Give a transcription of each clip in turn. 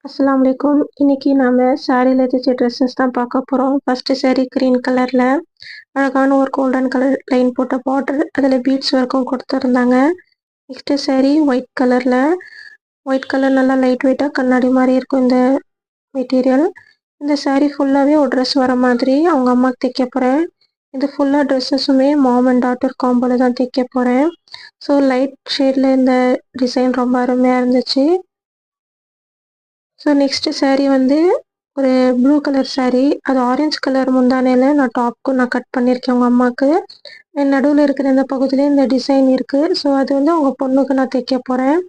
அஸ்ஸலாமு அலைக்கும். இன்னைக்கு நாம சாரியில தைச்ச ட்ரெஸ்ஸஸ் தான் பார்க்க போறோம். ஃபர்ஸ்ட் சாரி கிரீன் கலர்ல அழகான ஒரு கோல்டன் கலர் லைன் போட்ட பார்டர், அதில் பீட்ஸ் ஒர்க்கும் கொடுத்துருந்தாங்க. நெக்ஸ்ட் சாரி ஒயிட் கலர் நல்லா லைட் வெயிட்டாக கண்ணாடி மாதிரி இருக்கும் இந்த மெட்டீரியல். இந்த சாரி ஃபுல்லாகவே ஒரு ட்ரெஸ் வர மாதிரி அவங்க அம்மாவுக்கு தைக்க போகிறேன். இது ஃபுல்லாக ட்ரெஸ்ஸஸுமே மாம் அண்ட் டாட்டர் காம்போல தான் தைக்க போகிறேன். ஸோ லைட் ஷேடில் இந்த டிசைன் ரொம்ப அருமையாக இருந்துச்சு. ஸோ நெக்ஸ்ட் சாரீ வந்து ஒரு ப்ளூ கலர் சாரீ, அது ஆரஞ்சு கலர் முந்தானையில் நான் டாப்க்கு நான் கட் பண்ணியிருக்கேன் அவங்க அம்மாவுக்கு. நடுவில் இருக்கிற இந்த பகுதியிலே இந்த டிசைன் இருக்குது. ஸோ அது வந்து அவங்க பொண்ணுக்கு நான் தைக்க போகிறேன்.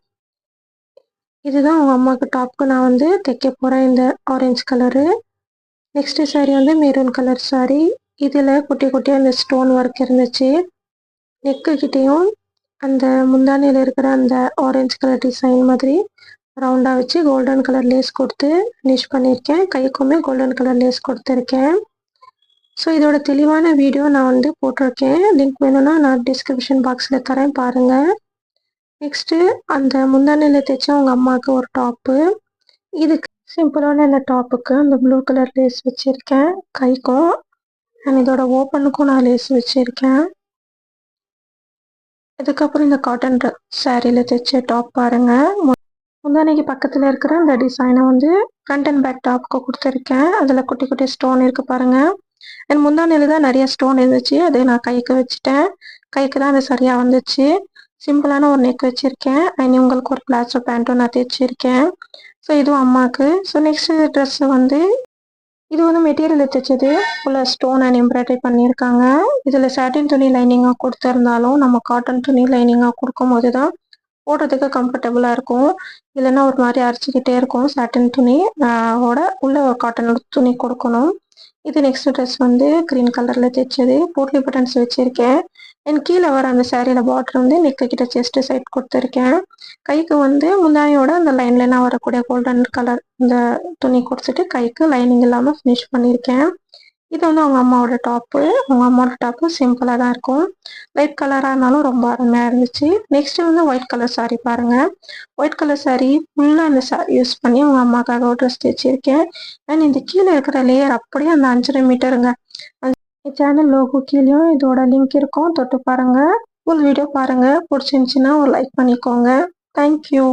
இதுதான் அவங்க அம்மாவுக்கு டாப்க்கு நான் வந்து தைக்க போகிறேன், இந்த ஆரஞ்சு கலரு. நெக்ஸ்ட் சாரீ வந்து மெரூன் கலர் சாரீ. இதில் குட்டி குட்டியாக அந்த ஸ்டோன் ஒர்க் இருந்துச்சு. நெக்கு கிட்டேயும் அந்த முந்தானையில் இருக்கிற அந்த ஆரஞ்சு கலர் டிசைன் மாதிரி ரவுண்டாக வச்சு கோல்டன் கலர் லேஸ் கொடுத்து ஃபினிஷ் பண்ணியிருக்கேன். கைக்குமே கோல்டன் கலர் லேஸ் கொடுத்துருக்கேன். ஸோ இதோட தெளிவான வீடியோ நான் வந்து போட்டிருக்கேன். லிங்க் வேணும்னா நான் டிஸ்கிரிப்ஷன் பாக்ஸில் தரேன், பாருங்கள். நெக்ஸ்ட்டு அந்த முந்தானையில் தைச்ச அவங்க அம்மாவுக்கு ஒரு டாப்பு. இதுக்கு சிம்பிளான இந்த டாப்புக்கு அந்த ப்ளூ கலர் லேஸ் வச்சுருக்கேன் கைக்கும். அண்ட் இதோட ஓப்பனுக்கும் நான் லேஸ் வச்சுருக்கேன். இதுக்கப்புறம் இந்த காட்டன் சாரியில் தைச்ச டாப் பாருங்கள். முந்தானைக்கு பக்கத்தில் இருக்கிற அந்த டிசைனை வந்து ஃப்ரண்ட் அண்ட் பேக் டாப்புக்கு கொடுத்துருக்கேன். அதில் குட்டி குட்டி ஸ்டோன் இருக்குது பாருங்கள். அண்ட் முந்தானையில் தான் நிறைய ஸ்டோன் இருந்துச்சு, அதை நான் கைக்கு வச்சுட்டேன். கைக்கு தான் அது சரியாக வந்துச்சு. சிம்பிளான ஒரு நெக் வச்சுருக்கேன். அண்ட் உங்களுக்கு ஒரு பிளாச்சோ பேண்ட்டும் நான் தைச்சிருக்கேன். ஸோ இதுவும் அம்மாவுக்கு. ஸோ நெக்ஸ்ட் ட்ரெஸ்ஸு வந்து இது வந்து மெட்டீரியல் தைச்சது ஃபுல்லாக ஸ்டோன் அண்ட் எம்ப்ராய்டரி பண்ணியிருக்காங்க. இதில் சாட்டின் துணி லைனிங்காக கொடுத்துருந்தாலும் நம்ம காட்டன் துணி லைனிங்காக கொடுக்கும் போது தான் போடுறதுக்கு கம்ஃபர்டபுளாக இருக்கும். இல்லைன்னா ஒரு மாதிரி அரைச்சிக்கிட்டே இருக்கும். சாட்டின் துணி ஓட உள்ள ஒரு காட்டன் துணி கொடுக்கணும். இது நெக்ஸ்ட் ட்ரெஸ் வந்து க்ரீன் கலரில் தைச்சது. போட்லி பட்டன்ஸ் வச்சுருக்கேன். அண்ட் கீழே வர அந்த சாரியில் பார்டர் வந்து நெக்கு கிட்ட செஸ்ட் சைட் கொடுத்துருக்கேன். கைக்கு வந்து முந்தானியோட அந்த லைன்லாம் வரக்கூடிய கோல்டன் கலர் இந்த துணி கொடுத்துட்டு கைக்கு லைனிங் இல்லாமல் ஃபினிஷ் பண்ணியிருக்கேன். இது வந்து அவங்க அம்மாவோட டாப்பு. அவங்க அம்மாவோட டாப்பு சிம்பிளாக தான் இருக்கும். லைட் கலராக இருந்தாலும் ரொம்ப அருமையாக இருந்துச்சு. நெக்ஸ்ட் வந்து ஒயிட் கலர் சாரீ பாருங்கள். ஒயிட் கலர் சாரீ ஃபுல்லாக அந்த சாரீ யூஸ் பண்ணி அவங்க அம்மாவுக்காக ஒரு ட்ரெஸ் தைச்சிருக்கேன். அண்ட் இந்த கீழே இருக்கிற லேயர் அப்படியே அந்த 5.5 மீட்டருங்க. சேனல் லோகோ கீழேயும் இதோட லிங்க் இருக்கும், தொட்டு பாருங்கள். ஃபுல் வீடியோ பாருங்கள். பிடிச்சிருந்துச்சின்னா ஒரு லைக் பண்ணிக்கோங்க. தேங்க்யூ.